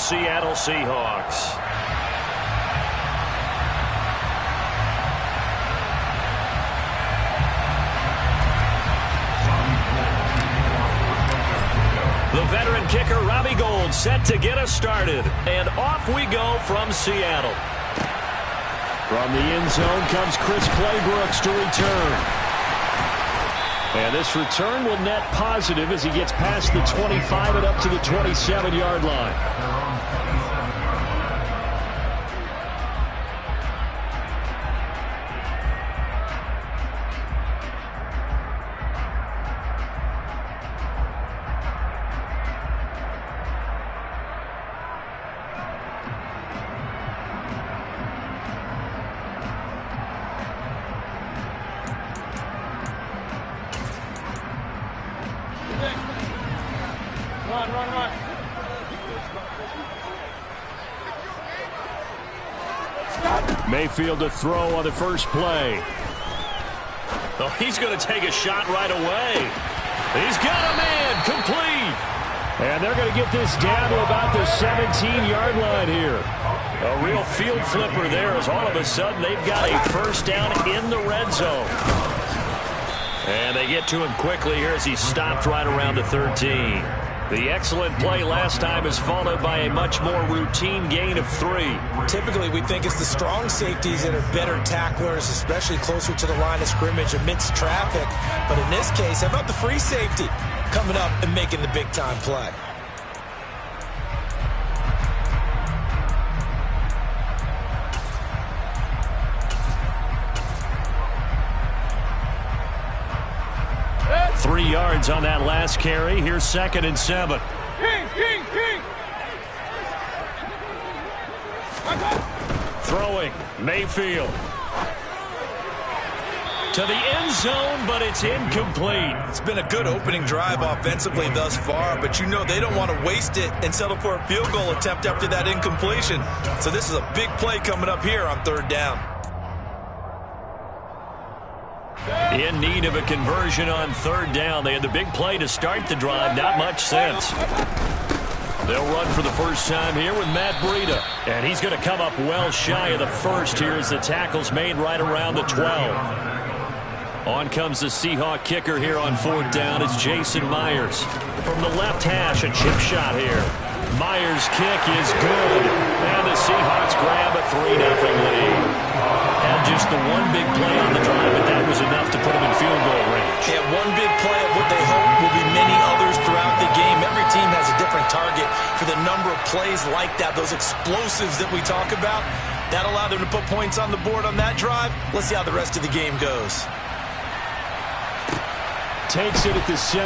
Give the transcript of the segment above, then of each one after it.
Seattle Seahawks. The veteran kicker, Robbie Gould, set to get us started. And off we go from Seattle. From the end zone comes Chris Claybrooks to return. And this return will net positive as he gets past the 25 and up to the 27-yard line. Mayfield to throw on the first play. Oh, he's going to take a shot right away. He's got a man complete. And they're going to get this down to about the 17-yard line here. A real field flipper there as all of a sudden they've got a first down in the red zone. And they get to him quickly here as he stopped right around the 13. The excellent play last time is followed by a much more routine gain of 3. Typically, we think it's the strong safeties that are better tacklers, especially closer to the line of scrimmage amidst traffic. But in this case, how about the free safety coming up and making the big-time play? Three yards on that last carry. Here's 2nd and 7. Throwing, Mayfield. To the end zone, but it's incomplete. It's been a good opening drive offensively thus far, but you know they don't want to waste it and settle for a field goal attempt after that incompletion. So this is a big play coming up here on 3rd down. In need of a conversion on 3rd down. They had the big play to start the drive. Not much sense. They'll run for the first time here with Matt Breida. And he's going to come up well shy of the first here as the tackle's made right around the 12. On comes the Seahawk kicker here on 4th down. It's Jason Myers. From the left hash, a chip shot here. Myers' kick is good. And the Seahawks grab a 3-0 lead. Had just the one big play on the drive, but that was enough to put them in field goal range. Yeah, one big play of what they hope will be many others throughout the game. Every team has a different target for the number of plays like that, those explosives that we talk about. That allowed them to put points on the board on that drive. Let's see how the rest of the game goes. Takes it at the 7.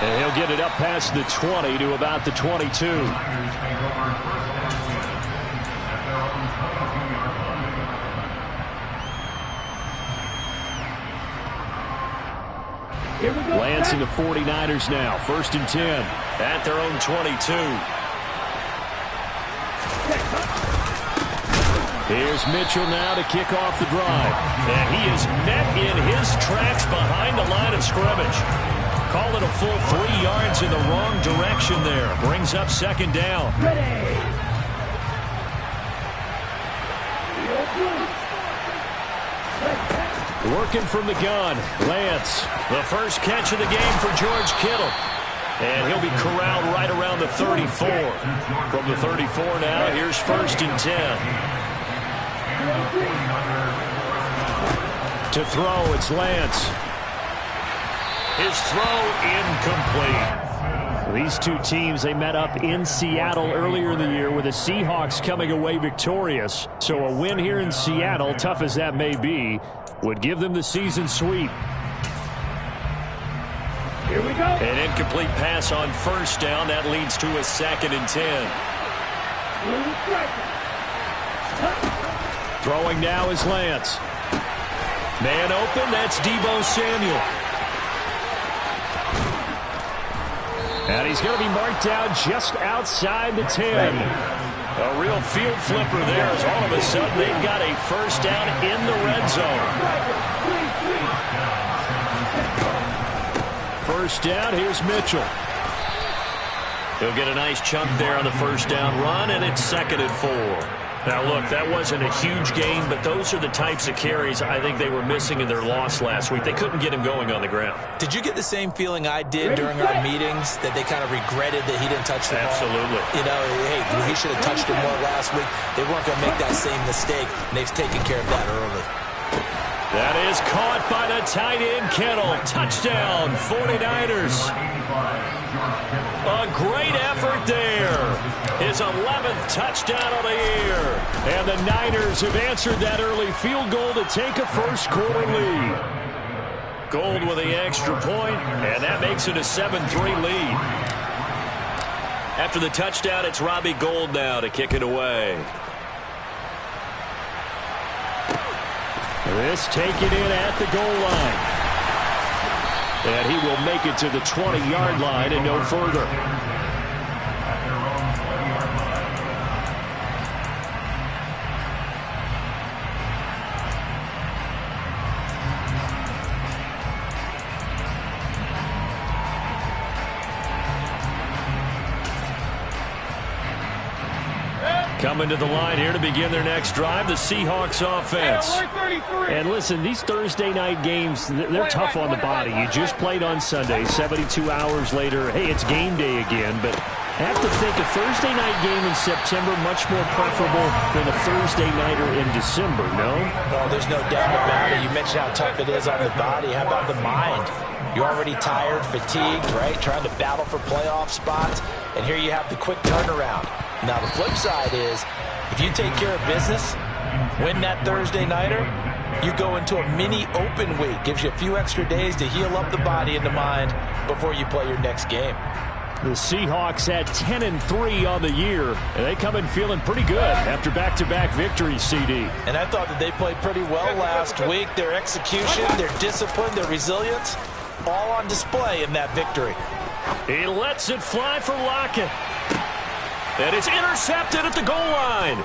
And he'll get it up past the 20 to about the 22. Lancing the 49ers now. 1st and 10 at their own 22. Here's Mitchell now to kick off the drive. And he is met in his tracks behind the line of scrimmage. Call it a full 3 yards in the wrong direction there. Brings up 2nd down. Working from the gun, Lance. The first catch of the game for George Kittle. And he'll be corralled right around the 34. From the 34 now, here's 1st and 10. To throw, it's Lance. His throw incomplete. These two teams, they met up in Seattle earlier in the year with the Seahawks coming away victorious. So a win here in Seattle, tough as that may be, would give them the season sweep. Here we go. An incomplete pass on 1st down. That leads to a 2nd and 10. Throwing now is Lance. Man open, that's Deebo Samuel. And he's going to be marked down just outside the 10. A real field flipper there as all of a sudden they've got a first down in the red zone. First down, here's Mitchell. He'll get a nice chunk there on the first down run, and it's 2nd and 4. Now, look, that wasn't a huge gain, but those are the types of carries I think they were missing in their loss last week. They couldn't get him going on the ground. Did you get the same feeling I did during our meetings, that they kind of regretted that he didn't touch the ball? Absolutely. You know, hey, he should have touched it more last week. They weren't going to make that same mistake, and they've taken care of that early. That is caught by the tight end, Kittle. Touchdown, 49ers. A great effort there. His 11th touchdown of the year. And the Niners have answered that early field goal to take a first-quarter lead. Gold with the extra point, and that makes it a 7-3 lead. After the touchdown, it's Robbie Gould now to kick it away. This taken in at the goal line. And he will make it to the 20-yard line and no further. Coming to the line here to begin their next drive, the Seahawks offense. And listen, these Thursday night games, they're tough on the body. You just played on Sunday, 72 hours later. Hey, it's game day again, but I have to think a Thursday night game in September much more preferable than a Thursday nighter in December, no? Well, there's no doubt about it. You mentioned how tough it is on the body. How about the mind? You're already tired, fatigued, right? Trying to battle for playoff spots. And here you have the quick turnaround. Now, the flip side is, if you take care of business, win that Thursday nighter, you go into a mini open week. Gives you a few extra days to heal up the body and the mind before you play your next game. The Seahawks at 10-3 on the year, and they come in feeling pretty good after back-to-back victories, CD. And I thought that they played pretty well last week. Their execution, their discipline, their resilience, all on display in that victory. He lets it fly for Lockett. And it's intercepted at the goal line.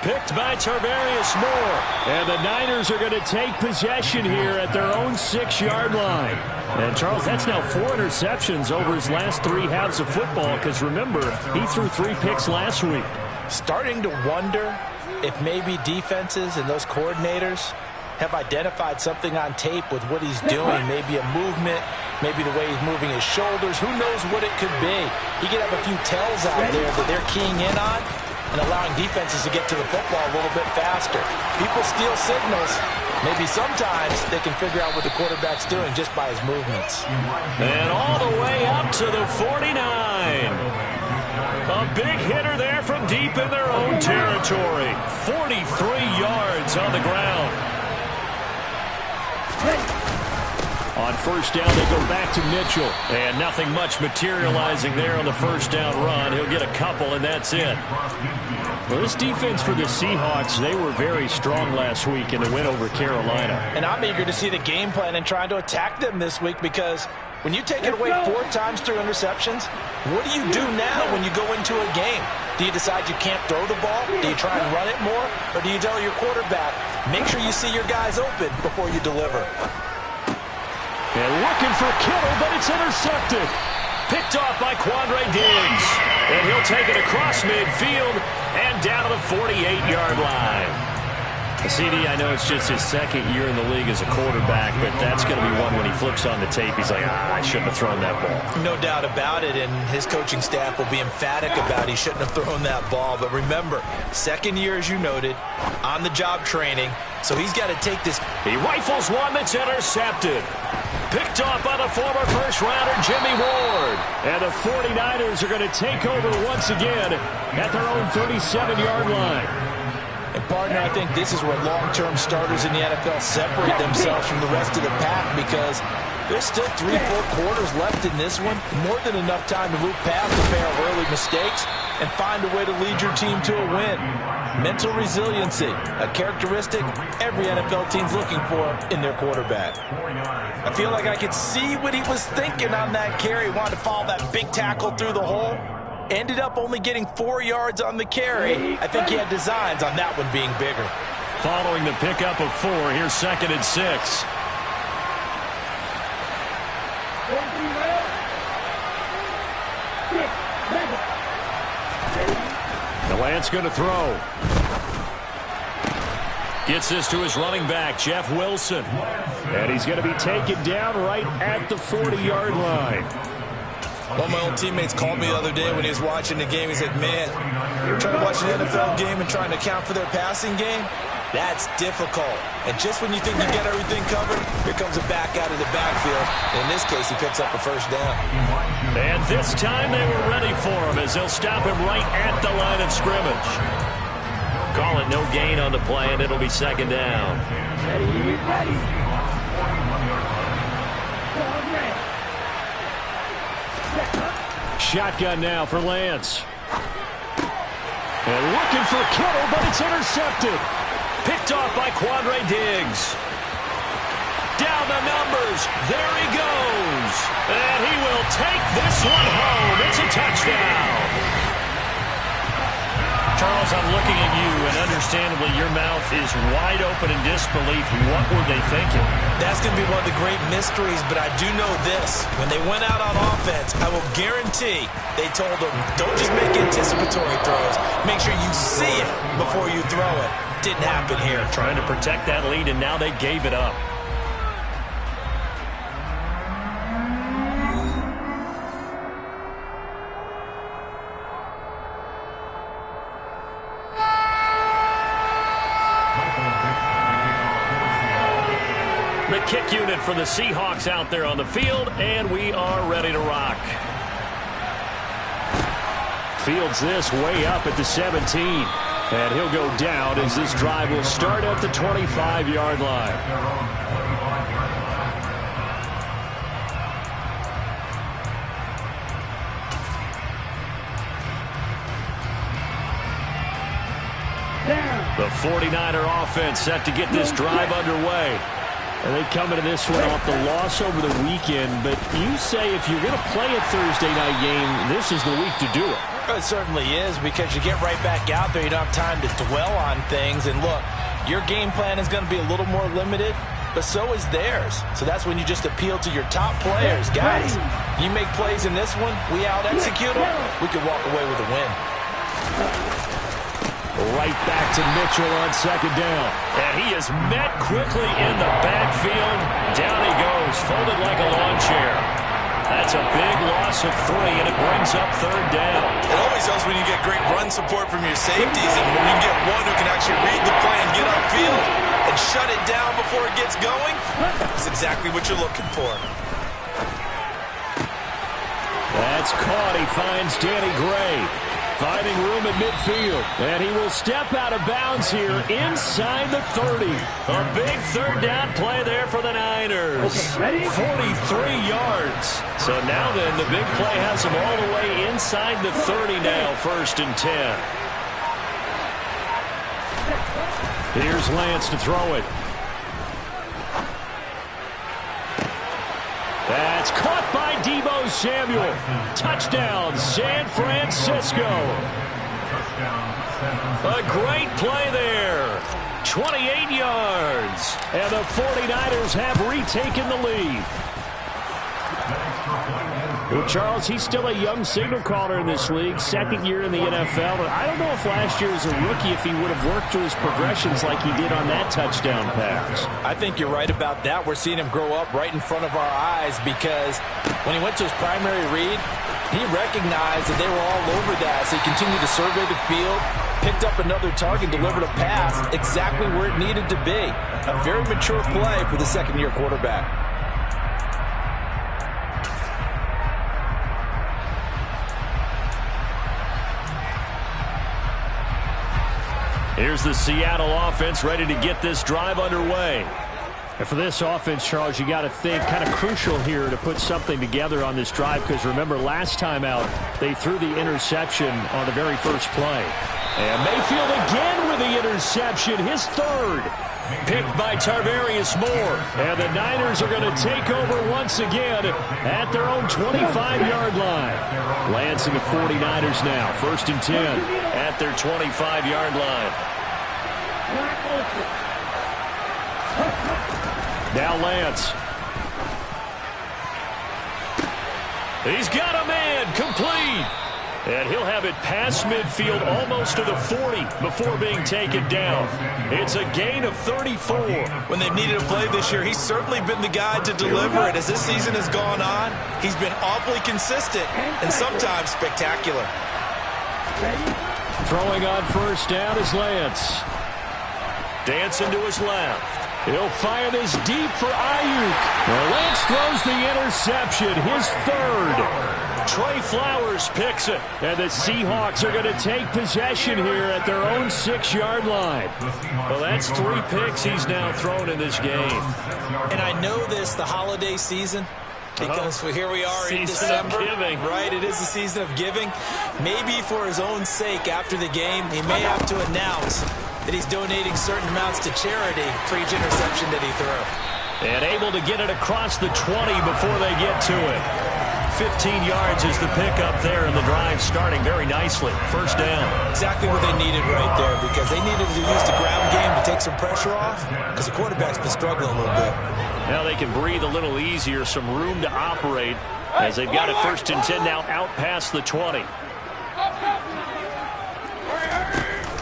Picked by Tarvarius Moore. And the Niners are going to take possession here at their own 6-yard line. And, Charles, that's now 4 interceptions over his last 3 halves of football, because, remember, he threw 3 picks last week. Starting to wonder if maybe defenses and those coordinators have identified something on tape with what he's doing. Maybe a movement, maybe the way he's moving his shoulders. Who knows what it could be? He could have a few tells out there that they're keying in on and allowing defenses to get to the football a little bit faster. People steal signals. Maybe sometimes they can figure out what the quarterback's doing just by his movements. And all the way up to the 49. A big hitter there from deep in their own territory. 43 yards on the ground. On first down, they go back to Mitchell. And nothing much materializing there on the first down run. He'll get a couple, and that's it. Well, this defense for the Seahawks, they were very strong last week in the win over Carolina. And I'm eager to see the game plan and trying to attack them this week, because when you take it away 4 times through interceptions, what do you do now when you go into a game? Do you decide you can't throw the ball? Do you try and run it more? Or do you tell your quarterback, make sure you see your guys open before you deliver? And looking for Kittle, but it's intercepted. Picked off by Quandre Diggs. And he'll take it across midfield and down to the 48-yard line. CD, I know it's just his 2nd year in the league as a quarterback, but that's going to be one when he flips on the tape. He's like, I shouldn't have thrown that ball. No doubt about it, and his coaching staff will be emphatic about he shouldn't have thrown that ball. But remember, 2nd year, as you noted, on-the-job training, so he's got to take this. He rifles one that's intercepted. Picked off by the former first-rounder Jimmy Ward. And the 49ers are going to take over once again at their own 37-yard line. And, partner, I think this is where long-term starters in the NFL separate themselves from the rest of the pack, because there's still 3-4 quarters left in this one. More than enough time to move past a pair of early mistakes and find a way to lead your team to a win. Mental resiliency, a characteristic every NFL team's looking for in their quarterback. I feel like I could see what he was thinking on that carry. Wanted to follow that big tackle through the hole. Ended up only getting 4 yards on the carry. I think he had designs on that one being bigger. Following the pickup of 4, here's 2nd and 6. The Lance going to throw. Gets this to his running back, Jeff Wilson. And he's going to be taken down right at the 40-yard line. One of my old teammates called me the other day when he was watching the game. He said, man, you're trying to watch an NFL game and trying to account for their passing game? That's difficult. And just when you think you get everything covered, here comes a back out of the backfield. In this case, he picks up a first down. And this time they were ready for him as they'll stop him right at the line of scrimmage. Call it no gain on the play, and it'll be second down. Ready. Shotgun now for Lance. And looking for Kittle, but it's intercepted. Picked off by Quandre Diggs. Down the numbers. There he goes. And he will take this one home. It's a touchdown. Charles, I'm looking at you, and understandably your mouth is wide open in disbelief. What were they thinking? That's going to be one of the great mysteries, but I do know this. When they went out on offense, I will guarantee they told them, don't just make anticipatory throws. Make sure you see it before you throw it. Didn't happen here. Trying to protect that lead, and now they gave it up. The kick unit for the Seahawks out there on the field, and we are ready to rock. Fields this way up at the 17. And he'll go down as this drive will start at the 25-yard line. The 49er offense set to get this drive underway. And they come into this one off the loss over the weekend. But you say if you're going to play a Thursday night game, this is the week to do it. It certainly is, because you get right back out there. You don't have time to dwell on things. And look, your game plan is going to be a little more limited, but so is theirs. So that's when you just appeal to your top players. Guys, you make plays in this one, we out-execute them, we can walk away with a win. Right back to Mitchell on second down. And he is met quickly in the backfield. Down he goes, folded like a lawn chair. That's a big loss of 3, and it brings up third down. It always helps when you get great run support from your safeties, and when you get one who can actually read the play and get upfield and shut it down before it gets going, that's exactly what you're looking for. That's caught. He finds Danny Gray. Finding room at midfield. And he will step out of bounds here inside the 30. A big third down play there for the Niners. Okay, ready? 43 yards. So now then, the big play has him all the way inside the 30 now, 1st and 10. Here's Lance to throw it. That's caught by Deebo Samuel. Touchdown, San Francisco. A great play there. 28 yards. And the 49ers have retaken the lead. Well, Charles, he's still a young signal caller in this league, 2nd year in the NFL. And I don't know if last year as a rookie if he would have worked through his progressions like he did on that touchdown pass. I think you're right about that. We're seeing him grow up right in front of our eyes, because when he went to his primary read, he recognized that they were all over that. So he continued to survey the field, picked up another target, delivered a pass exactly where it needed to be. A very mature play for the 2nd-year quarterback. Here's the Seattle offense ready to get this drive underway. And for this offense, Charles, you got to think kind of crucial here to put something together on this drive, because remember last time out they threw the interception on the very first play. And Mayfield again with the interception, his 3rd. Picked by Tarvarius Moore. And the Niners are going to take over once again at their own 25-yard line. Lance and the 49ers now, 1st and 10 at their 25-yard line. Now Lance. He's got a man, complete. And he'll have it past midfield almost to the 40 before being taken down. It's a gain of 34. When they've needed a play this year, he's certainly been the guy to deliver it. As this season has gone on, he's been awfully consistent and sometimes spectacular. Throwing on first down is Lance. Dancing to his left. He'll fire this deep for Ayuk. Well, Lance throws the interception, his third. Trey Flowers picks it. And the Seahawks are going to take possession here at their own 6-yard line. Well, that's 3 picks he's now thrown in this game. And I know this, the holiday season, because here we are in December. Giving. Right, it is the season of giving. Maybe for his own sake after the game, he may have to announce that he's donating certain amounts to charity for each interception that he threw. And able to get it across the 20 before they get to it. 15 yards is the pickup there, and the drive starting very nicely. First down. Exactly what they needed right there, because they needed to use the ground game to take some pressure off, because the quarterback's been struggling a little bit. Now they can breathe a little easier, some room to operate, as they've got it 1st and 10 now out past the 20.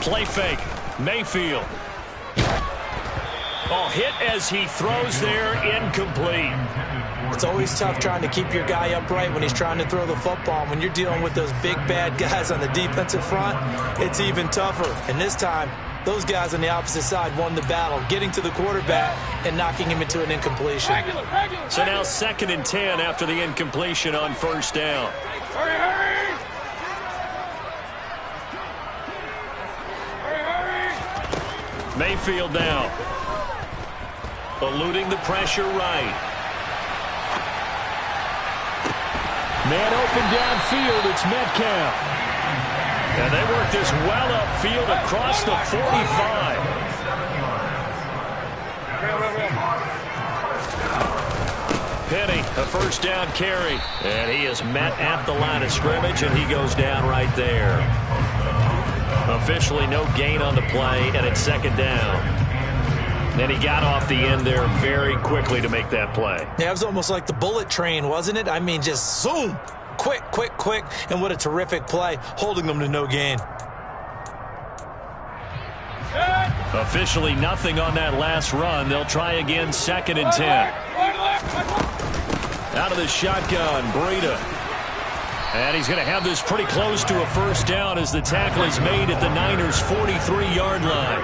Play fake. Mayfield. Ball hit as he throws there, incomplete. It's always tough trying to keep your guy upright when he's trying to throw the football. When you're dealing with those big, bad guys on the defensive front, it's even tougher. And this time, those guys on the opposite side won the battle, getting to the quarterback and knocking him into an incompletion. So now 2nd and 10 after the incompletion on first down. Mayfield now. Eluding the pressure right. Man open downfield, it's Metcalf. And they work this well upfield across the 45. Penny, a first down carry. And he is met at the line of scrimmage, and he goes down right there. Officially no gain on the play, and it's 2nd down. Then he got off the end there very quickly to make that play. Yeah, it was almost like the bullet train, wasn't it? I mean, just zoom. Quick, quick, quick. And what a terrific play, holding them to no gain. Officially nothing on that last run. They'll try again, 2nd and 10. Out of the shotgun, Breida. And he's going to have this pretty close to a first down as the tackle is made at the Niners' 43-yard line.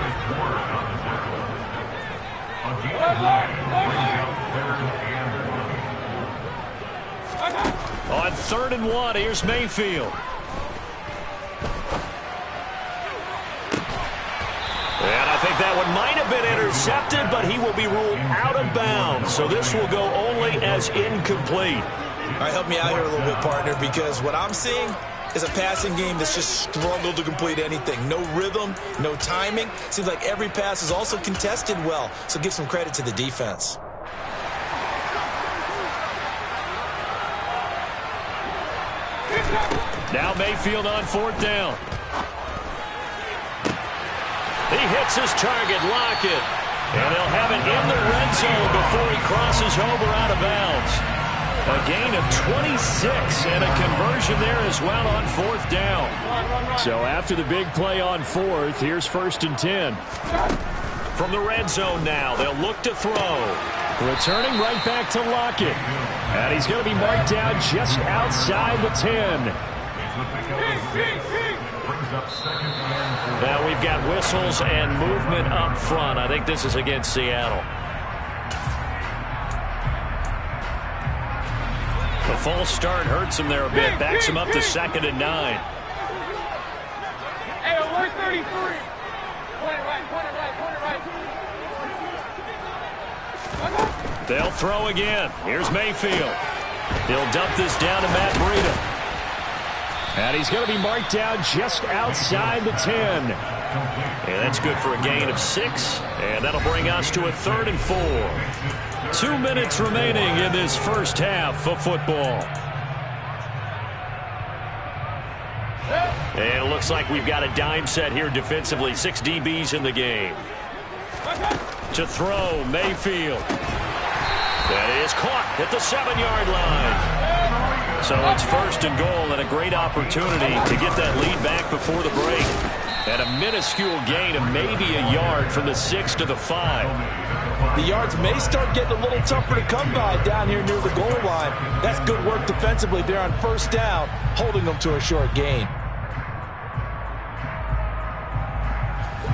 On 3rd and 1, here's Mayfield. And I think that one might have been intercepted, but he will be ruled out of bounds. So this will go only as incomplete. All right, help me out here a little bit, partner, because what I'm seeing is a passing game that's just struggled to complete anything. No rhythm, no timing. Seems like every pass is also contested well, so give some credit to the defense. Now Mayfield on 4th down. He hits his target, Lockett. And they'll have it in the red zone before he crosses over out of bounds. A gain of 26 and a conversion there as well on 4th down. So after the big play on 4th, here's 1st and 10. From the red zone now, they'll look to throw. Returning right back to Lockett. And he's going to be marked down just outside the 10. Now we've got whistles and movement up front. I think this is against Seattle. The false start hurts him there a bit. Backs him up to 2nd and 9. Hey, 133. Point right. They'll throw again. Here's Mayfield. He'll dump this down to Matt Breida. And he's going to be marked down just outside the 10. And that's good for a gain of 6. And that'll bring us to a 3rd and 4. 2 minutes remaining in this first half of football. And it looks like we've got a dime set here defensively. 6 DBs in the game. To throw, Mayfield. That is caught at the 7-yard line. So it's first and goal and a great opportunity to get that lead back before the break. And a minuscule gain of maybe a yard from the 6 to the 5. The yards may start getting a little tougher to come by down here near the goal line. That's good work defensively there on first down, holding them to a short gain.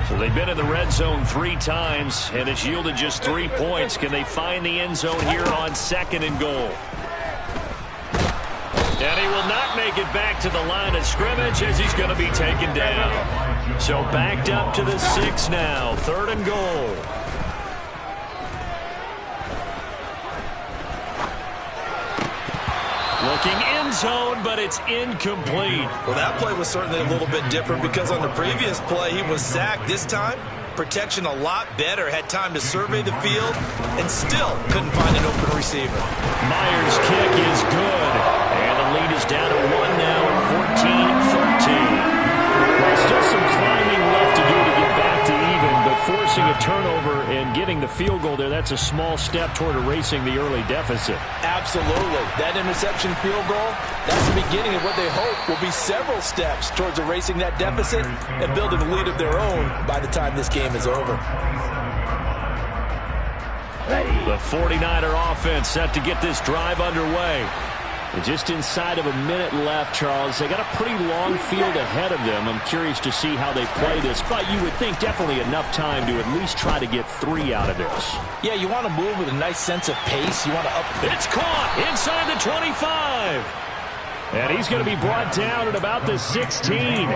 So they've been in the red zone 3 times, and it's yielded just 3 points. Can they find the end zone here on 2nd and goal? And he will not make it back to the line of scrimmage as he's going to be taken down. So backed up to the 6 now, 3rd and goal. Looking end zone, but it's incomplete. Well, that play was certainly a little bit different because on the previous play, he was sacked. This time, protection a lot better. Had time to survey the field and still couldn't find an open receiver. Myers' kick is good. And the lead is down to 1 now at 14-13. Well, still some climbing left to do to get back to even, but forcing a turnover and getting the field goal there, that's a small step toward erasing the early deficit. Absolutely. That interception field goal, that's the beginning of what they hope will be several steps towards erasing that deficit and building a lead of their own by the time this game is over. The 49er offense set to get this drive underway. And just inside of a minute left, Charles. They got a pretty long field ahead of them. I'm curious to see how they play this, but you would think definitely enough time to at least try to get 3 out of this. Yeah, you want to move with a nice sense of pace. You want to up. It's caught inside the 25. And he's going to be brought down at about the 16.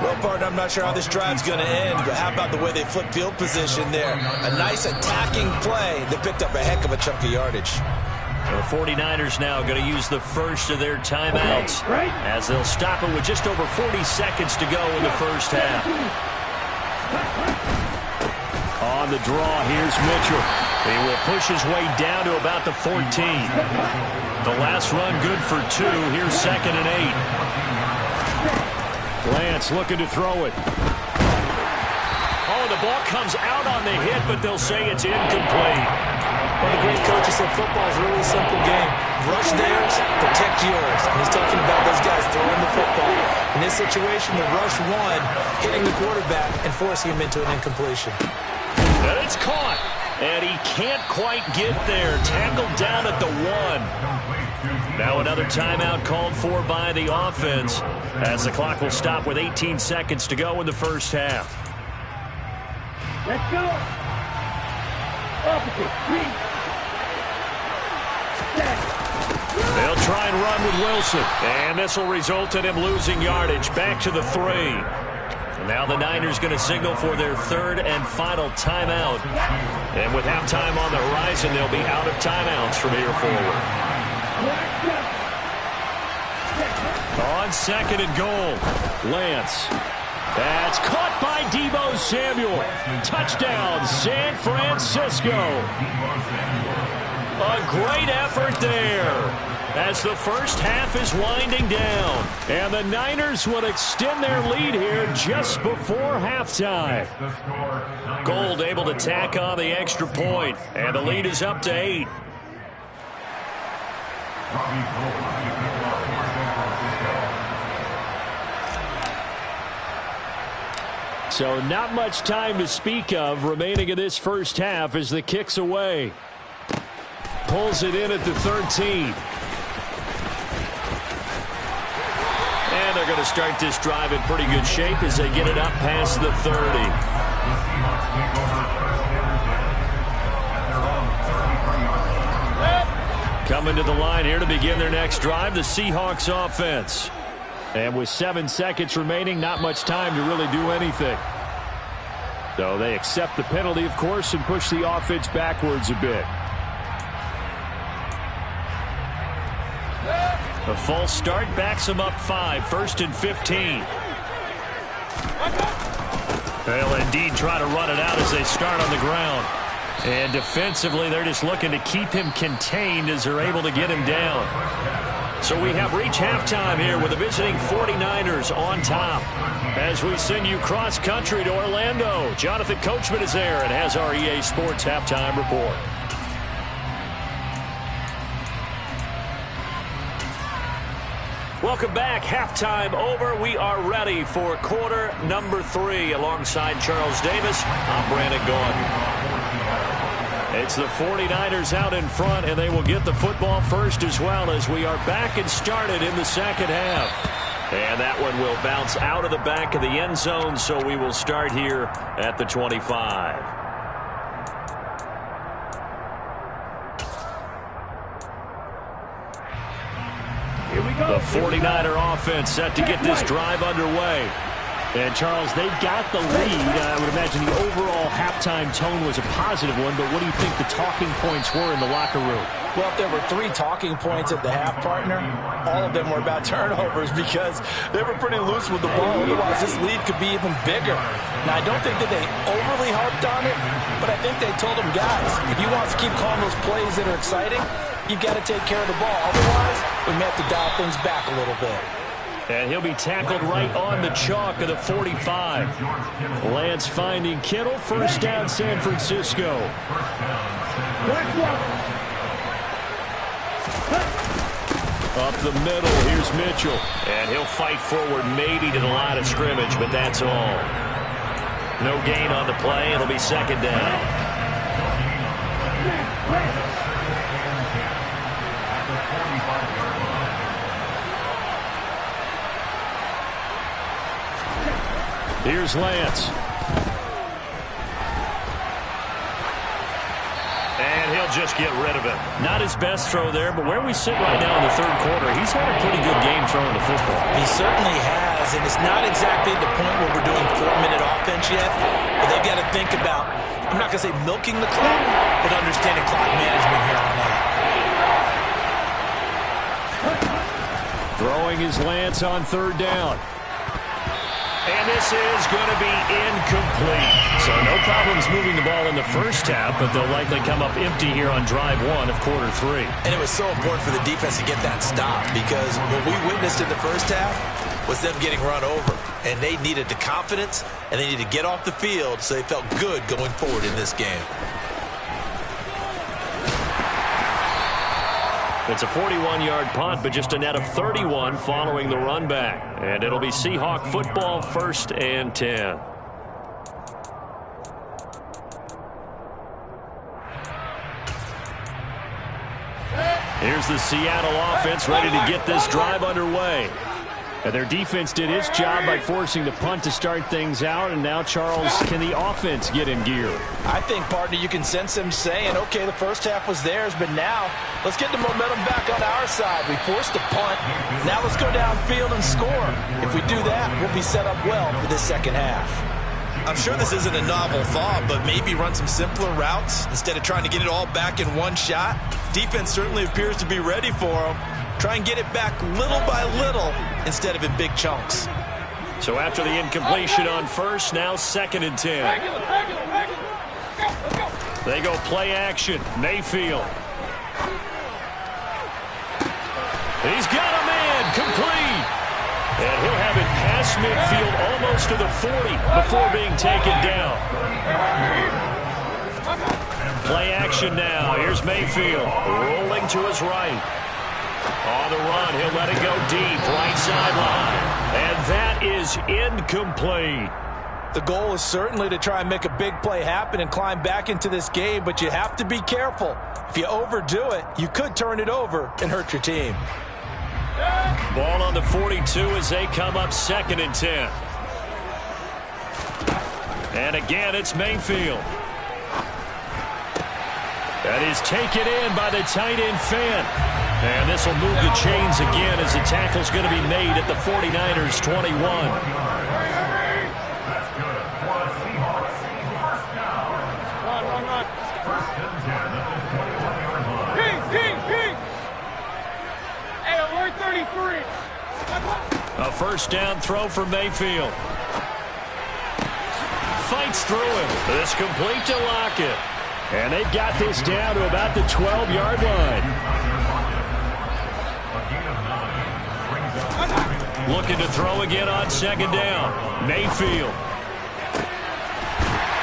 Well, partner, I'm not sure how this drive's going to end, but how about the way they flip field position there? A nice attacking play that picked up a heck of a chunk of yardage. The 49ers now going to use the first of their timeouts as they'll stop it with just over 40 seconds to go in the first half. On the draw, here's Mitchell. He will push his way down to about the 14. The last run good for 2. Here's 2nd and 8. Lance looking to throw it. Oh, the ball comes out on the hit, but they'll say it's incomplete. One of the great coaches said football is a really simple game. Rush theirs, protect yours. And he's talking about those guys throwing the football. In this situation, the rush one, hitting the quarterback and forcing him into an incompletion. And it's caught. And he can't quite get there. Tackled down at the 1. Now another timeout called for by the offense as the clock will stop with 18 seconds to go in the first half. Let's go. Opposite. They'll try and run with Wilson. And this will result in him losing yardage back to the 3. And now the Niners going to signal for their 3rd and final timeout. And with halftime on the horizon, they'll be out of timeouts from here forward. On 2nd and goal, Lance. That's caught by Deebo Samuel. Touchdown, San Francisco. A great effort there as the first half is winding down. And the Niners will extend their lead here just before halftime. Gold able to tack on the extra point, and the lead is up to 8. So not much time to speak of remaining in this first half as the kick's away. Pulls it in at the 13. And they're going to start this drive in pretty good shape as they get it up past the 30. Coming to the line here to begin their next drive, the Seahawks offense. And with 7 seconds remaining, not much time to really do anything. So they accept the penalty, of course, and push the offense backwards a bit. A false start backs them up 5, 1st and 15. They'll indeed try to run it out as they start on the ground. And defensively, they're just looking to keep him contained as they're able to get him down. So we have reached halftime here with the visiting 49ers on top. As we send you cross-country to Orlando, Jonathan Coachman is there and has our EA Sports halftime report. Welcome back. Halftime over. We are ready for quarter number 3. Alongside Charles Davis, I'm Brandon Gaudin. It's the 49ers out in front, and they will get the football first as well as we are back and started in the second half. And that one will bounce out of the back of the end zone, so we will start here at the 25. The 49er offense set to get this drive underway. And, Charles, they've got the lead. I would imagine the overall halftime tone was a positive one, but what do you think the talking points were in the locker room? Well, if there were 3 talking points at the half, partner, all of them were about turnovers because they were pretty loose with the ball. Otherwise, this lead could be even bigger. Now, I don't think that they overly harped on it, but I think they told them, guys, if you want to keep calling those plays that are exciting, you've got to take care of the ball. Otherwise, we may have to dial things back a little bit. And he'll be tackled right on the chalk of the 45. Lance finding Kittle. First down, San Francisco. Up the middle, here's Mitchell. And he'll fight forward maybe to the line of scrimmage, but that's all. No gain on the play. It'll be second down. Here's Lance. And he'll just get rid of it. Not his best throw there, but where we sit right now in the third quarter, he's had a pretty good game throwing the football. He certainly has, and it's not exactly the point where we're doing 4-minute offense yet, but they've got to think about, I'm not going to say milking the clock, but understanding clock management here on out. Throwing is Lance on third down. And this is going to be incomplete. So no problems moving the ball in the first half, but they'll likely come up empty here on drive 1 of quarter 3. And it was so important for the defense to get that stop because what we witnessed in the first half was them getting run over. And they needed the confidence, and they needed to get off the field so they felt good going forward in this game. It's a 41-yard punt, but just a net of 31 following the run back. And it'll be Seahawk football, 1st and 10. Here's the Seattle offense ready to get this drive underway. And their defense did its job by forcing the punt to start things out. And now, Charles, can the offense get in gear? I think, partner, you can sense them saying, okay, the first half was theirs, but now let's get the momentum back on our side. We forced a punt. Now let's go downfield and score. If we do that, we'll be set up well for this second half. I'm sure this isn't a novel thought, but maybe run some simpler routes instead of trying to get it all back in one shot. Defense certainly appears to be ready for them. Try and get it back little by little instead of in big chunks. So after the incompletion on first, now 2nd and 10. They go play action. Mayfield. He's got a man complete. And he'll have it past midfield almost to the 40 before being taken down. Play action now. Here's Mayfield rolling to his right. On the run, he'll let it go deep, right sideline. And that is incomplete. The goal is certainly to try and make a big play happen and climb back into this game, but you have to be careful. If you overdo it, you could turn it over and hurt your team. Ball on the 42 as they come up 2nd and 10. And again, it's Mayfield. That is taken in by the tight end Fant. And this will move the chains again as the tackle's going to be made at the 49ers 21. A first down throw for Mayfield. Fights through him. This complete to Lockett. And they've got this down to about the 12-yard line. Looking to throw again on 2nd down. Mayfield.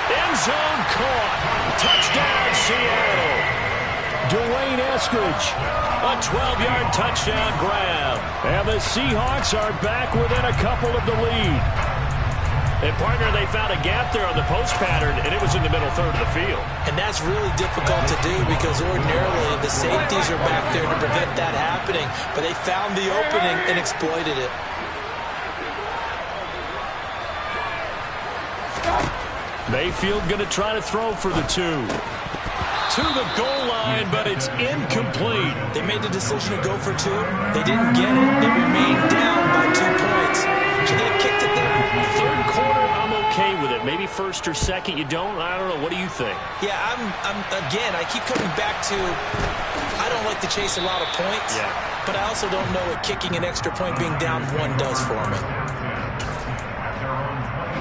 End zone caught. Touchdown, Seattle. Dwayne Eskridge. A 12-yard touchdown grab. And the Seahawks are back within a couple of the lead. And, partner, they found a gap there on the post pattern, and it was in the middle third of the field. And that's really difficult to do because ordinarily the safeties are back there to prevent that happening. But they found the opening and exploited it. Mayfield going to try to throw for the 2. To the goal line, but it's incomplete. They made the decision to go for 2. They didn't get it. They remained down by 2 points. Should they have kicked it there? Third quarter, I'm okay with it. Maybe first or second, you don't? I don't know. What do you think? Yeah, again, I keep coming back to I don't like to chase a lot of points, but I also don't know what kicking an extra point being down 1 does for me.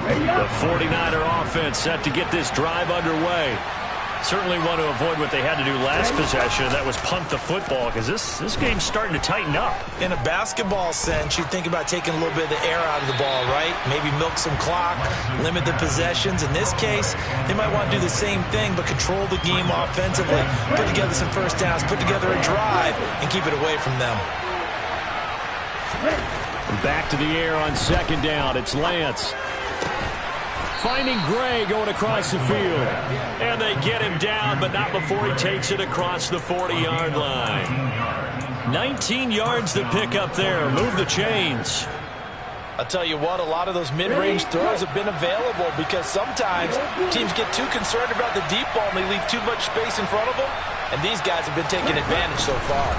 The 49er offense set to get this drive underway. Certainly want to avoid what they had to do last possession, and that was punt the football, because this game's starting to tighten up. In a basketball sense, you think about taking a little bit of the air out of the ball, right? Maybe milk some clock, limit the possessions. In this case, they might want to do the same thing, but control the game offensively, put together some first downs, put together a drive, and keep it away from them. Back to the air on second down. It's Lance. Finding Gray going across the field. And they get him down, but not before he takes it across the 40-yard line. 19 yards to pick up there. Move the chains. I'll tell you what, a lot of those mid-range throws have been available because sometimes teams get too concerned about the deep ball and they leave too much space in front of them. And these guys have been taking advantage so far.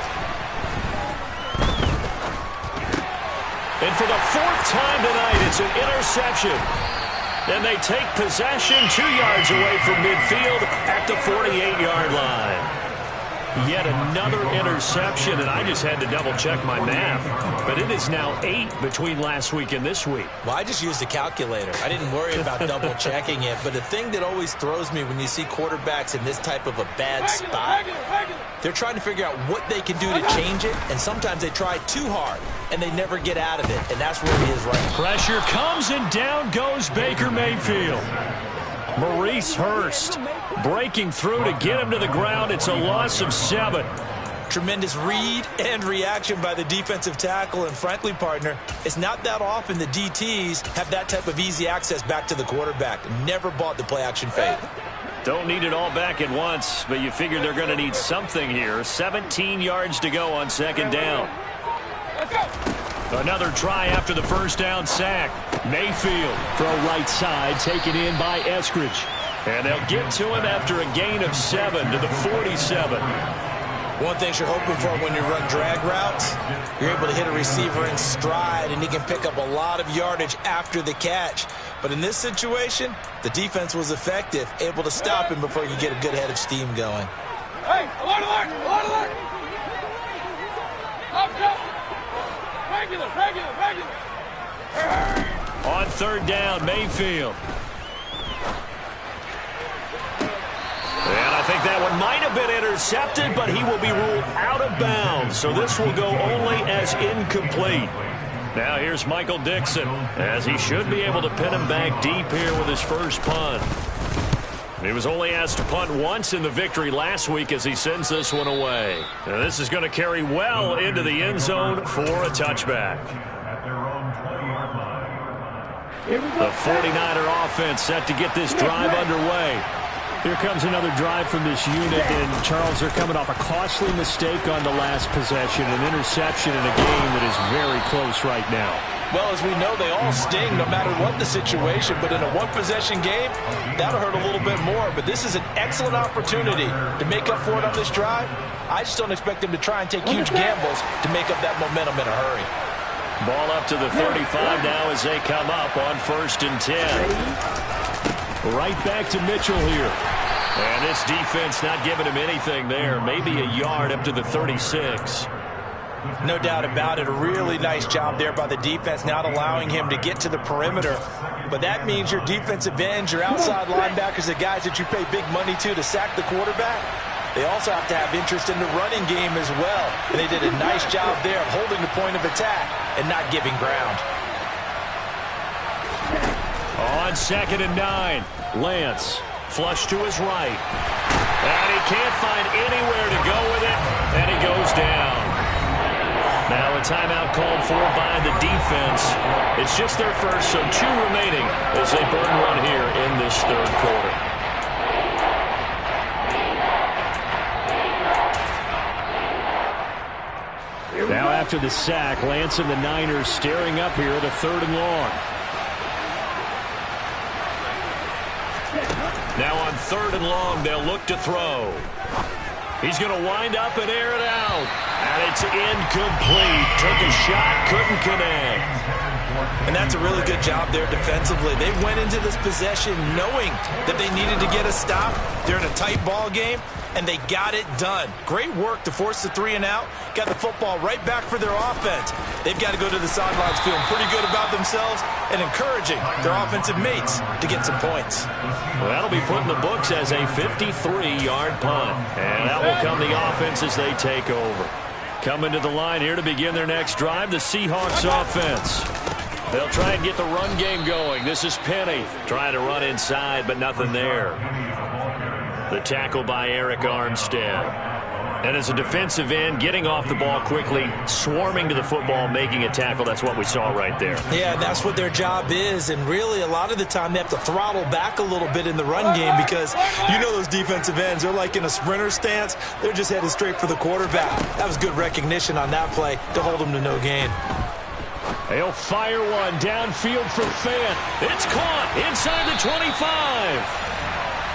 And for the 4th time tonight, it's an interception. And they take possession 2 yards away from midfield at the 48-yard line. Yet another interception, and I just had to double-check my math. But it is now 8 between last week and this week. Well, I just used a calculator. I didn't worry about double-checking it. But the thing that always throws me when you see quarterbacks in this type of a bad spot, they're trying to figure out what they can do to change it, and sometimes they try too hard, and they never get out of it, and that's where he is right now. Pressure comes, and down goes Baker Mayfield. Maurice Hurst breaking through to get him to the ground. It's a loss of 7. Tremendous read and reaction by the defensive tackle, and frankly, partner, it's not that often the DTs have that type of easy access back to the quarterback. Never bought the play-action fade. Don't need it all back at once, but you figure they're going to need something here. 17 yards to go on second down. Another try after the first down sack. Mayfield. Throw right side, taken in by Eskridge. And they'll get to him after a gain of 7 to the 47. One thing you're hoping for when you run drag routes, you're able to hit a receiver in stride, and he can pick up a lot of yardage after the catch. But in this situation, the defense was effective, able to stop him before you get a good head of steam going. Hey, alert, alert, alert, alert. Up, up. Regular. On third down, Mayfield. And I think that one might have been intercepted, but he will be ruled out of bounds. So this will go only as incomplete. Now here's Michael Dixon, as he should be able to pin him back deep here with his first punt. He was only asked to punt once in the victory last week as he sends this one away. Now this is going to carry well into the end zone for a touchback. The 49er offense set to get this drive underway. Here comes another drive from this unit, and Charles, they're coming off a costly mistake on the last possession, an interception in a game that is very close right now. Well, as we know, they all sting no matter what the situation, but in a one-possession game, that'll hurt a little bit more. But this is an excellent opportunity to make up for it on this drive. I just don't expect them to try and take huge gambles to make up that momentum in a hurry. Ball up to the 35 now as they come up on 1st and 10. Right back to Mitchell here. And this defense not giving him anything there. Maybe a yard up to the 36. No doubt about it. A really nice job there by the defense, not allowing him to get to the perimeter. But that means your defensive ends, your outside linebackers, the guys that you pay big money to sack the quarterback, they also have to have interest in the running game as well. And they did a nice job there of holding the point of attack and not giving ground. On 2nd and 9, Lance flush to his right. And he can't find anywhere to go with it, and he goes down. Now a timeout called for by the defense. It's just their first, so 2 remaining as they burn one here in this third quarter. Now after the sack, Lance and the Niners staring up here at a 3rd and long. Now on 3rd and long, they'll look to throw. He's going to wind up and air it out. And it's incomplete. Took a shot, couldn't connect. And that's a really good job there defensively. They went into this possession knowing that they needed to get a stop. They're in a tight ball game, and they got it done. Great work to force the 3 and out. Got the football right back for their offense. They've got to go to the sidelines feeling pretty good about themselves and encouraging their offensive mates to get some points. Well, that'll be put in the books as a 53-yard punt. And that will come the offense as they take over. Coming to the line here to begin their next drive, the Seahawks offense. They'll try and get the run game going. This is Penny trying to run inside, but nothing there. The tackle by Eric Armstead. And as a defensive end, getting off the ball quickly, swarming to the football, making a tackle, that's what we saw right there. Yeah, that's what their job is, and really a lot of the time they have to throttle back a little bit in the run game because you know those defensive ends, they're like in a sprinter stance. They're just headed straight for the quarterback. That was good recognition on that play to hold them to no gain. They'll fire one downfield for Fant. It's caught inside the 25.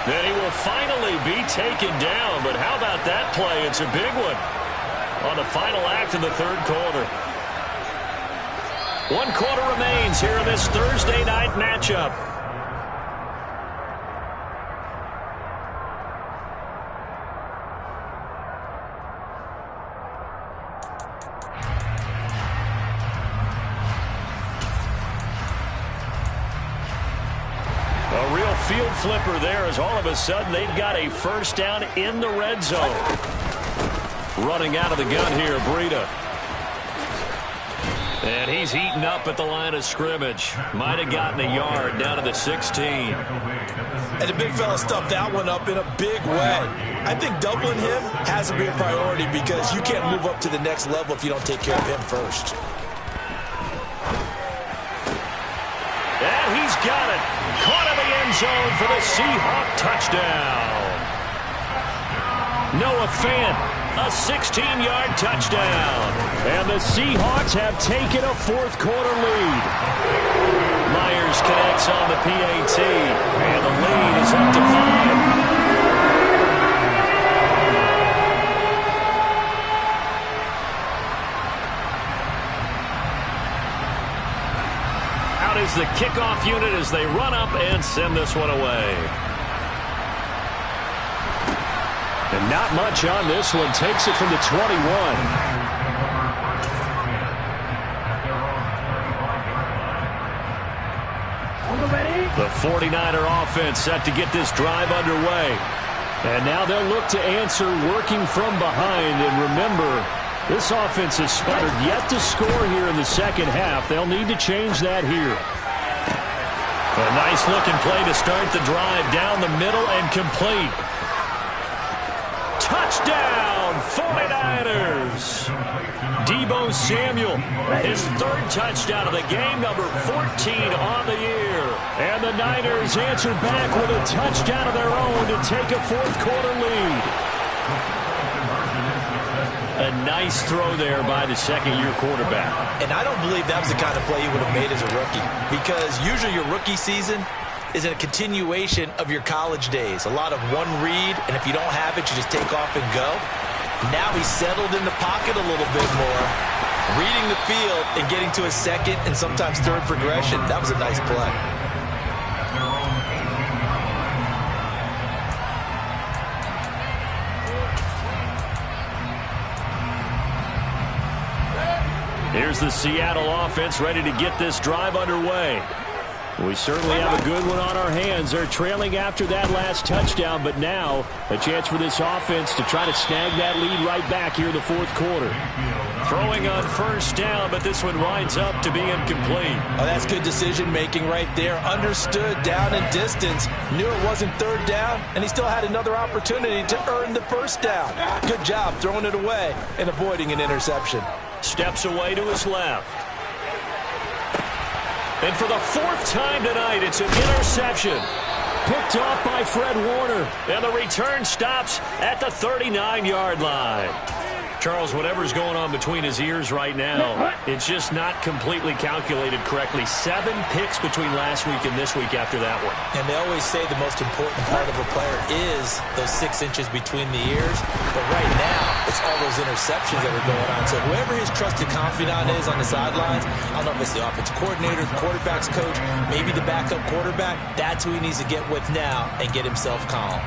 Then he will finally be taken down. But how about that play? It's a big one on the final act of the third quarter. 1 quarter remains here in this Thursday night matchup. A real field flipper there as all of a sudden they've got a first down in the red zone. Running out of the gun here, Breida. And he's eaten up at the line of scrimmage. Might have gotten a yard down to the 16. And the big fella stuffed that one up in a big way. I think doubling him has to be a priority because you can't move up to the next level if you don't take care of him first. And he's got it. Caught in the end zone for the Seahawk touchdown. Noah Fant, a 16-yard touchdown. And the Seahawks have taken a 4th quarter lead. Myers connects on the PAT. And the lead is up to 5. Is the kickoff unit as they run up and send this one away. And not much on this one. Takes it from the 21. The 49er offense set to get this drive underway. And now they'll look to answer working from behind. And remember, this offense has sputtered yet to score here in the second half. They'll need to change that here. A nice-looking play to start the drive down the middle and complete. Touchdown, 49ers! Deebo Samuel, his 3rd touchdown of the game, number 14 on the year. And the Niners answer back with a touchdown of their own to take a 4th quarter lead. A nice throw there by the second-year quarterback. And I don't believe that was the kind of play he would have made as a rookie because usually your rookie season is a continuation of your college days. A lot of one read, and if you don't have it, you just take off and go. Now he's settled in the pocket a little bit more, reading the field and getting to his 2nd and sometimes 3rd progression. That was a nice play. Here's the Seattle offense ready to get this drive underway. We certainly have a good one on our hands. They're trailing after that last touchdown, but now a chance for this offense to try to snag that lead right back here in the fourth quarter. Throwing on first down, but this one winds up to be incomplete. Oh, that's good decision-making right there. Understood down and distance. Knew it wasn't third down, and he still had another opportunity to earn the first down. Good job throwing it away and avoiding an interception. Steps away to his left. And for the fourth time tonight, it's an interception. Picked off by Fred Warner. And the return stops at the 39-yard line. Charles, whatever's going on between his ears right now, it's just not completely calculated correctly. 7 picks between last week and this week after that one. And they always say the most important part of a player is those 6 inches between the ears. But right now, it's all those interceptions that are going on. So whoever his trusted confidant is on the sidelines, I don't know if it's the offensive coordinator, the quarterback's coach, maybe the backup quarterback, that's who he needs to get with now and get himself calm.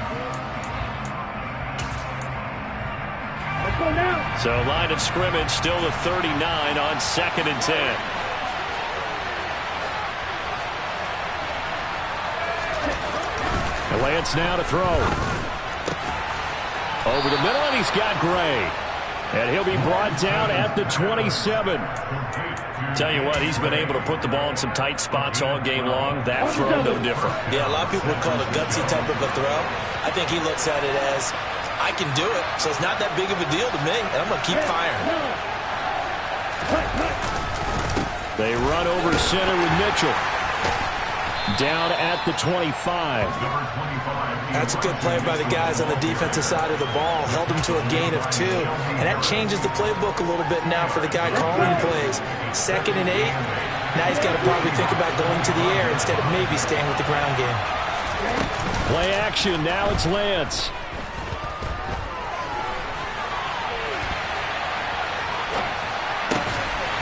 So line of scrimmage still the 39 on 2nd and 10. And Lance now to throw. Over the middle, and he's got Gray. And he'll be brought down at the 27. Tell you what, he's been able to put the ball in some tight spots all game long. That throw, no different. Yeah, a lot of people would call it a gutsy type of a throw. I think he looks at it as, I can do it, so it's not that big of a deal to me, and I'm going to keep firing. They run over center with Mitchell. Down at the 25. That's a good play by the guys on the defensive side of the ball. Held them to a gain of 2, and that changes the playbook a little bit now for the guy calling plays. 2nd and 8. Now he's got to probably think about going to the air instead of maybe staying with the ground game. Play action. Now it's Lance.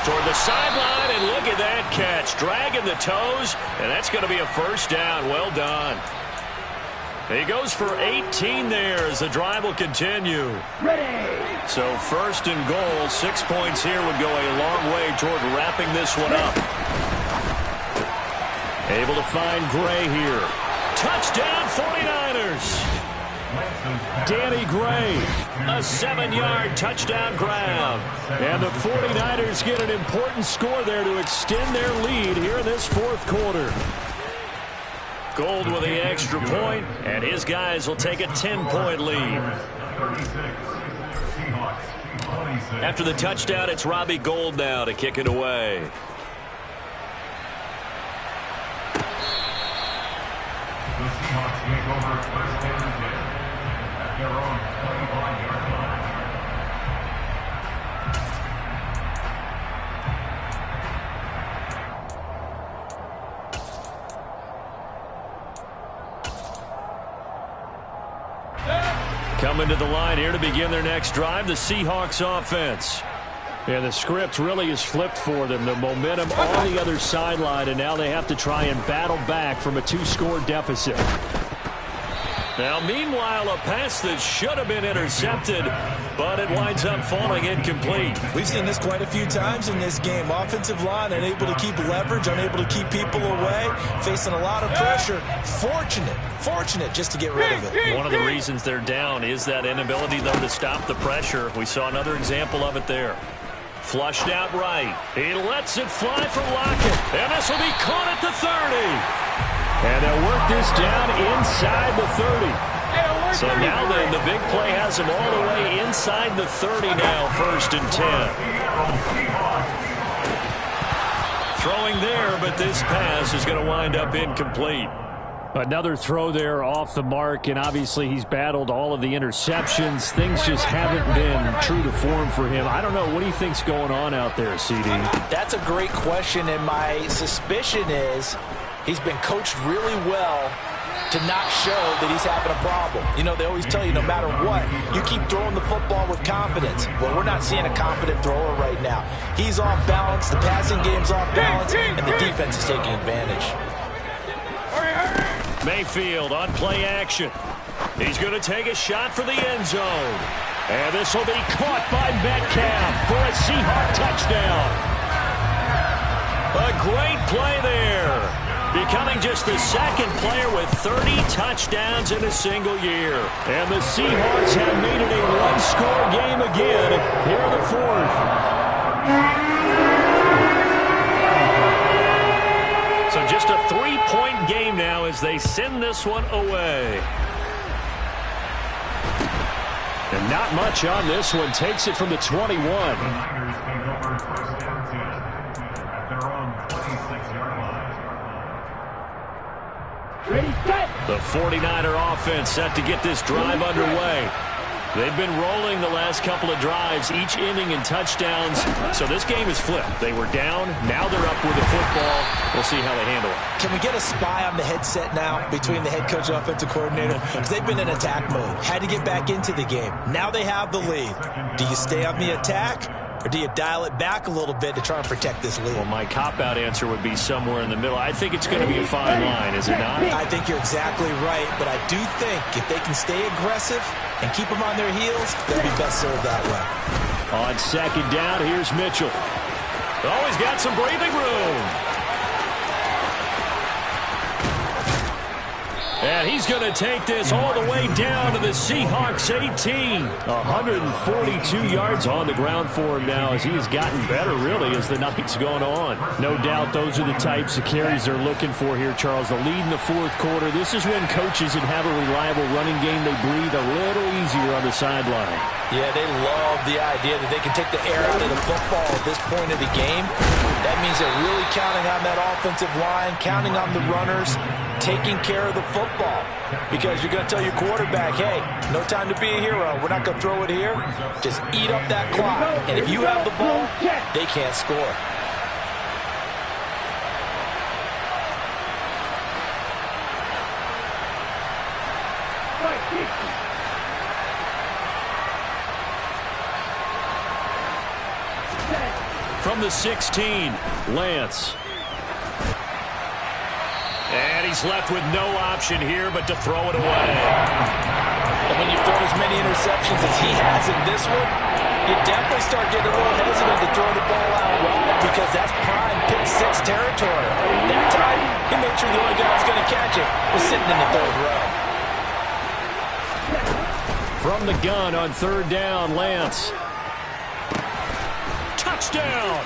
Toward the sideline, and look at that catch. Dragging the toes, and that's going to be a first down. Well done. He goes for 18 there as the drive will continue. So 1st and goal, 6 points here would go a long way toward wrapping this one up. Able to find Gray here. Touchdown 49ers. Danny Gray. A 7-yard touchdown grab. And the 49ers get an important score there to extend their lead here in this fourth quarter. Gold with the extra point, and his guys will take a 10-point lead. After the touchdown, it's Robbie Gould now to kick it away. The Seahawks take over first down and 10 at their own 25-yard line. Coming to the line here to begin their next drive, the Seahawks offense. Yeah, the script really is flipped for them. The momentum on the other sideline, and now they have to try and battle back from a 2-score deficit. Now, meanwhile, a pass that should have been intercepted, but it winds up falling incomplete. We've seen this quite a few times in this game. Offensive line unable to keep leverage, unable to keep people away, facing a lot of pressure. Fortunate just to get rid of it. One of the reasons they're down is that inability, though, to stop the pressure. We saw another example of it there. Flushed out right. He lets it fly for Lockett, and this will be caught at the 30. And they'll work this down inside the 30. So now then, the big play has him all the way inside the 30 now, 1st and 10. Throwing there, but this pass is going to wind up incomplete. Another throw there off the mark, and obviously he's battled all of the interceptions. Things just haven't been true to form for him. I don't know. What do you think's going on out there, CD? That's a great question, and my suspicion is he's been coached really well to not show that he's having a problem. You know, they always tell you no matter what, you keep throwing the football with confidence. Well, we're not seeing a confident thrower right now. He's off balance, the passing game's off balance, and the defense is taking advantage. Mayfield on play action. He's going to take a shot for the end zone. And this will be caught by Metcalf for a Seahawk touchdown. A great play there, becoming just the second player with 30 touchdowns in a single year. And the Seahawks have made it a one-score game again here in the fourth. So just a 3-point game now as they send this one away. And not much on this one. Takes it from the 21. The Niners take over first down 10 at their own 26-yard line. Ready, set. The 49er offense set to get this drive underway. They've been rolling the last couple of drives, each inning in touchdowns. So this game is flipped. They were down. Now they're up with the football. We'll see how they handle it. Can we get a spy on the headset now between the head coach and offensive coordinator? Because they've been in attack mode. Had to get back into the game. Now they have the lead. Do you stay on the attack, or do you dial it back a little bit to try and protect this lead? Well, my cop-out answer would be somewhere in the middle. I think it's going to be a fine line, is it not? I think you're exactly right, but I do think if they can stay aggressive and keep them on their heels, they'll be best served that way. On second down, here's Mitchell. Oh, he's got some breathing room. And he's going to take this all the way down to the Seahawks 18. 142 yards on the ground for him now as he has gotten better, really, as the night's gone on. No doubt those are the types of carries they're looking for here, Charles. The lead in the fourth quarter. This is when coaches that have a reliable running game, they breathe a little easier on the sideline. Yeah, they love the idea that they can take the air out of the football at this point of the game. That means they're really counting on that offensive line, counting on the runners, taking care of the football. Because you're going to tell your quarterback, hey, no time to be a hero. We're not going to throw it here. Just eat up that clock. And if you have the ball, they can't score. From the 16, Lance. And he's left with no option here but to throw it away. And when you throw as many interceptions as he has in this one, you definitely start getting a little hesitant to throw the ball out wide because that's prime pick six territory. That time, he made sure the only guy who's going to catch it was sitting in the third row. From the gun on third down, Lance. Touchdown!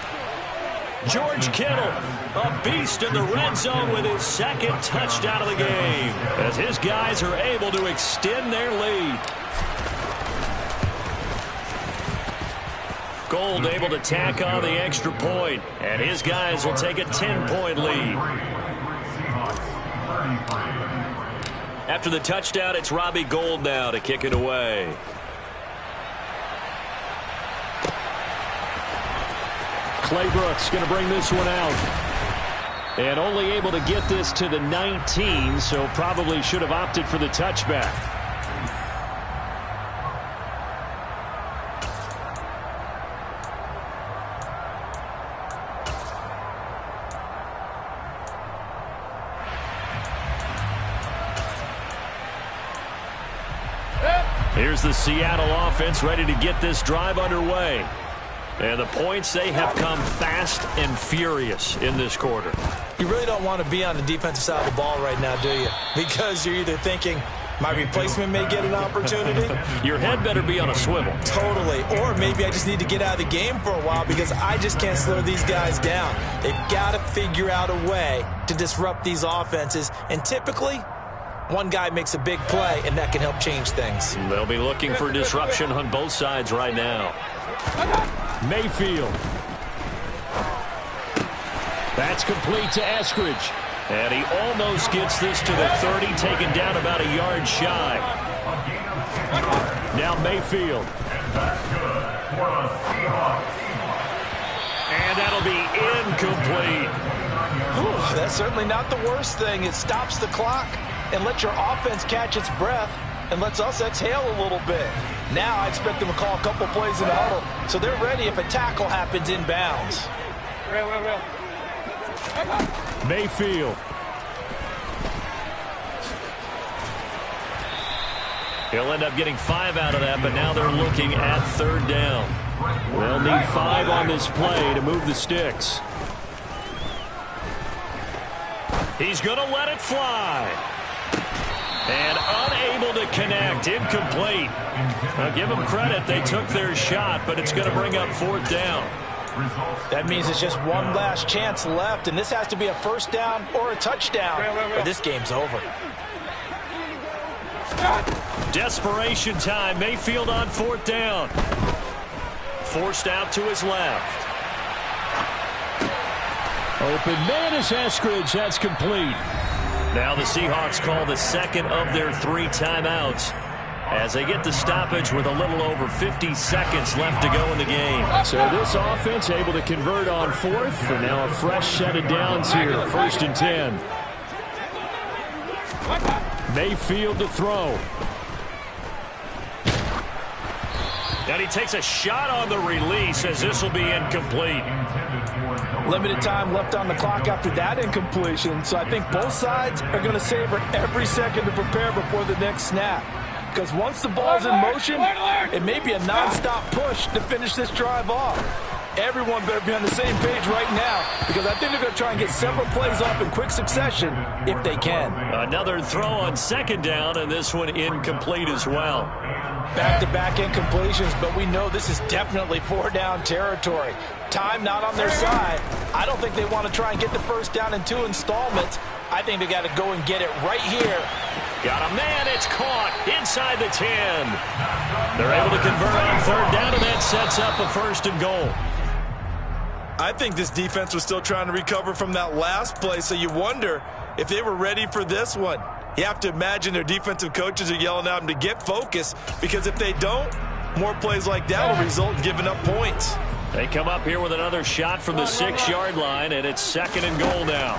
George Kittle, a beast in the red zone with his second touchdown of the game, as his guys are able to extend their lead. Gold able to tack on the extra point, and his guys will take a 10-point lead. After the touchdown, it's Robbie Gould now to kick it away. Clay Brooks going to bring this one out. And only able to get this to the 19, so probably should have opted for the touchback. Here's the Seattle offense ready to get this drive underway. And the points, they have come fast and furious in this quarter. You really don't want to be on the defensive side of the ball right now, do you? Because you're either thinking, my replacement may get an opportunity. Your head better be on a swivel. Totally. Or maybe I just need to get out of the game for a while because I just can't slow these guys down. They've got to figure out a way to disrupt these offenses. And typically, one guy makes a big play, and that can help change things. They'll be looking for disruption on both sides right now. Mayfield. That's complete to Eskridge. And he almost gets this to the 30, taken down about a yard shy. Now Mayfield. And that'll be incomplete. Whew, that's certainly not the worst thing. It stops the clock and lets your offense catch its breath and lets us exhale a little bit. Now I expect them to call a couple plays in the huddle, so they're ready if a tackle happens inbounds. Mayfield. He'll end up getting 5 out of that, but now they're looking at third down. They'll need 5 on this play to move the sticks. He's going to let it fly. And unable to connect. Incomplete. I'll give them credit. They took their shot, but it's going to bring up 4th down. That means it's just one last chance left, and this has to be a first down or a touchdown, or this game's over. Desperation time. Mayfield on 4th down. Forced out to his left. Open man is Eskridge. That's complete. Now the Seahawks call the second of their 3 timeouts as they get the stoppage with a little over 50 seconds left to go in the game. So this offense able to convert on 4th, and now a fresh set of downs here. 1st and 10. Mayfield to throw. And he takes a shot on the release as this will be incomplete. Limited time left on the clock after that incompletion, so I think both sides are going to savor every second to prepare before the next snap. Because once the ball's in motion, it may be a nonstop push to finish this drive off. Everyone better be on the same page right now, because I think they're going to try and get several plays off in quick succession if they can. Another throw on 2nd down, and this one incomplete as well. Back-to-back incompletions, but we know this is definitely 4-down territory. Time not on their side. I don't think they want to try and get the first down in 2 installments. I think they got to go and get it right here. Got a man. It's caught inside the 10. They're able to convert on 3rd down, and that sets up a 1st and goal. I think this defense was still trying to recover from that last play, so you wonder if they were ready for this one. You have to imagine their defensive coaches are yelling at them to get focused, because if they don't, more plays like that will result in giving up points. They come up here with another shot from the 6-yard line, and it's 2nd and goal now.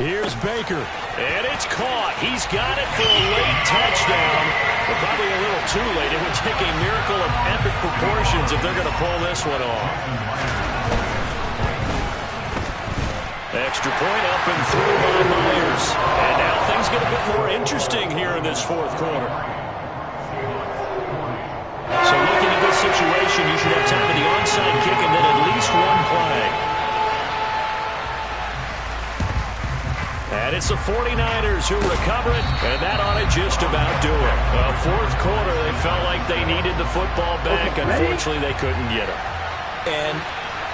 Here's Baker. And it's caught. He's got it for a late touchdown, but probably a little too late. It would take a miracle of epic proportions if they're going to pull this one off. Extra point up and through by Myers. And now things get a bit more interesting here in this 4th quarter. So looking at this situation, you should have time for the onside kick and then at least one play. And it's the 49ers who recover it, and that ought to just about do it. 4th quarter, they felt like they needed the football back. Unfortunately, they couldn't get it. And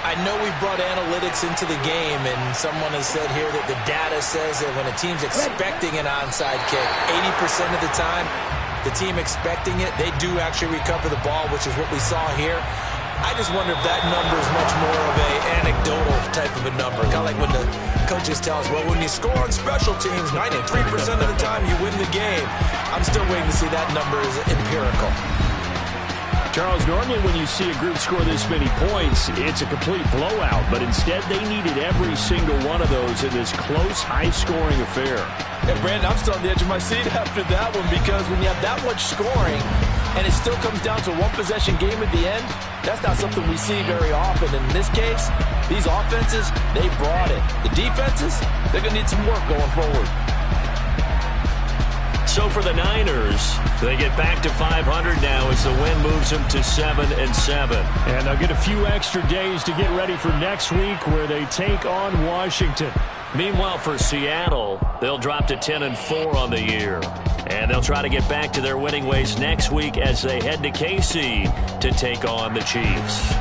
I know we brought analytics into the game, and someone has said here that the data says that when a team's expecting an onside kick, 80% of the time, the team expecting it, they do actually recover the ball, which is what we saw here. I just wonder if that number is much more of an anecdotal type of a number. Kind of like when the coaches tell us, well, when you score on special teams, 93% of the time you win the game. I'm still waiting to see that number is empirical. Charles, normally when you see a group score this many points, it's a complete blowout. But instead, they needed every single one of those in this close, high-scoring affair. And Brandon, I'm still on the edge of my seat after that one, because when you have that much scoring and it still comes down to a one-possession game at the end, that's not something we see very often. In this case, these offenses, they brought it. The defenses, they're going to need some work going forward. So for the Niners, they get back to 500 now as the win moves them to 7-7. And they'll get a few extra days to get ready for next week, where they take on Washington. Meanwhile, for Seattle, they'll drop to 10-4 on the year. And they'll try to get back to their winning ways next week as they head to KC to take on the Chiefs.